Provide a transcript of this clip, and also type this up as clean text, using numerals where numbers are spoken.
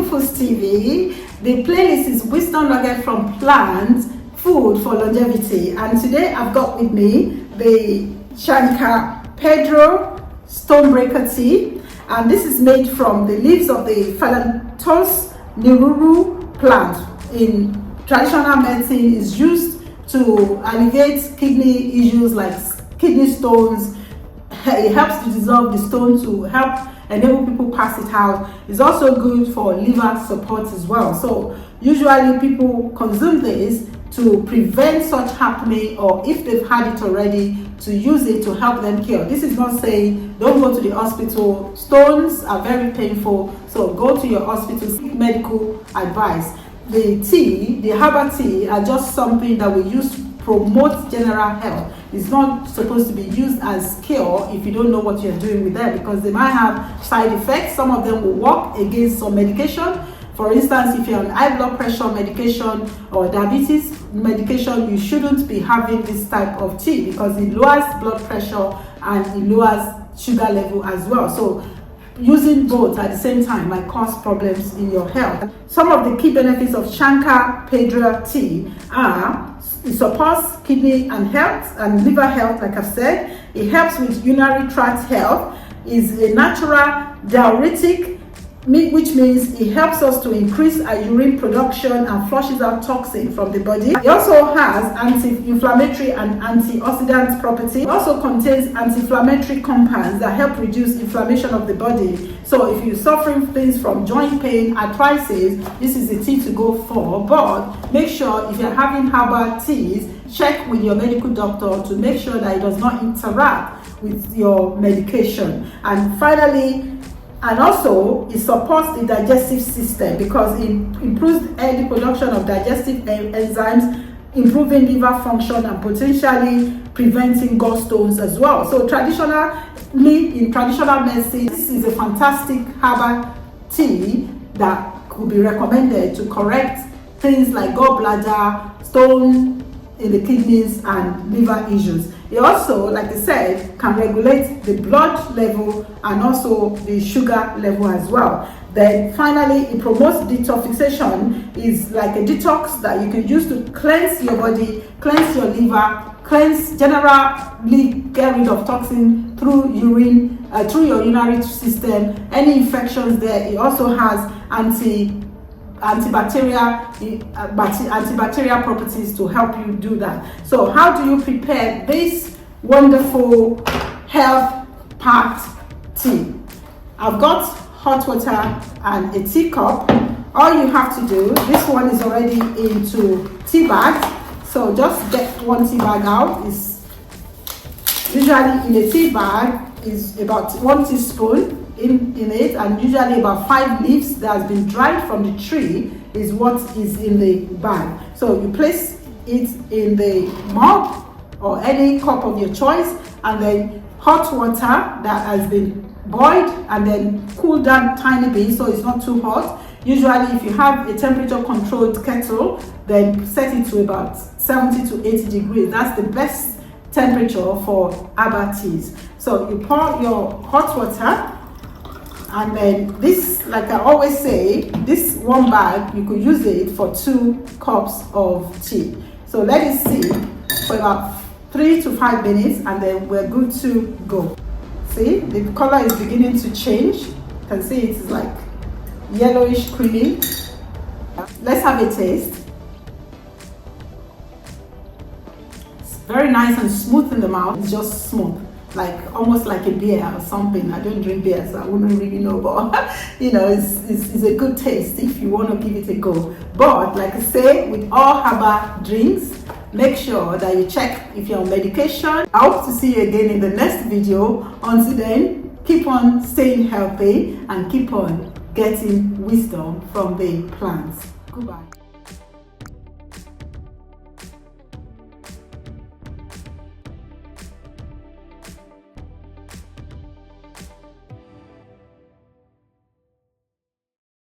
Foods TV. The playlist is Wisdom Nugget from Plants, Food for Longevity. And today I've got with me the Chanca Piedra Stonebreaker Tea. And this is made from the leaves of the Phalaenopsis neruru plant. In traditional medicine, is used to alleviate kidney issues like kidney stones. It helps to dissolve the stone to help enable people pass it out. It's also good for liver support as well. So usually people consume this to prevent such happening, or if they've had it already, to use it to help them cure. This is not saying don't go to the hospital. Stones are very painful, so go to your hospital, seek medical advice. The tea, the herbal tea, are just something that we use to promote general health. It's not supposed to be used as cure if you don't know what you're doing with them, because they might have side effects. Some of them will work against some medication. For instance, if you're on high blood pressure medication or diabetes medication, you shouldn't be having this type of tea because it lowers blood pressure and it lowers sugar level as well. So using both at the same time might cause problems in your health. Some of the key benefits of Chanca Piedra tea are: it supports kidney and health and liver health, like I've said. It helps with urinary tract health. Is a natural diuretic, which means it helps us to increase our urine production and flushes out toxin from the body. It also has anti-inflammatory and antioxidant properties. It also contains anti-inflammatory compounds that help reduce inflammation of the body. So if you're suffering things from joint pain, arthritis, this is the tea to go for. But make sure if you're having herbal teas, check with your medical doctor to make sure that it does not interact with your medication. And finally, and also it supports the digestive system because it improves the production of digestive enzymes, improving liver function and potentially preventing gallstones as well. So traditionally, in traditional medicine, this is a fantastic herbal tea that could be recommended to correct things like gallbladder, stone in the kidneys and liver issues. It also, like I said, can regulate the blood level and also the sugar level as well. Then finally, it promotes detoxification. Is like a detox that you can use to cleanse your body, cleanse your liver, generally get rid of toxin through urine, through your urinary system, any infections there. It also has antibacterial properties to help you do that. So how do you prepare this wonderful health-packed tea? I've got hot water and a teacup. All you have to do, this one is already into tea bags, so just get one tea bag out. It's usually in a tea bag is about 1 teaspoon in it, and usually about 5 leaves that has been dried from the tree is what is in the bag. So you place it in the mug or any cup of your choice, and then hot water that has been boiled and then cooled down tiny bit so it's not too hot. Usually if you have a temperature controlled kettle, then set it to about 70 to 80 degrees. That's the best temperature for herbal teas. So you pour your hot water, and then this, like I always say, this one bag, you could use it for 2 cups of tea. So let it sit for about 3 to 5 minutes, and then we're good to go. See, the color is beginning to change. You can see it's like yellowish creamy. Let's have a taste. It's very nice and smooth in the mouth. It's just smooth, like almost like a beer or something. I don't drink beer, so I wouldn't really know, but you know, it's a good taste if you want to give it a go. But like I say, with all herbal drinks, make sure that you check if you're on medication. I hope to see you again in the next video. Until then, keep on staying healthy and keep on getting wisdom from the plants. Goodbye.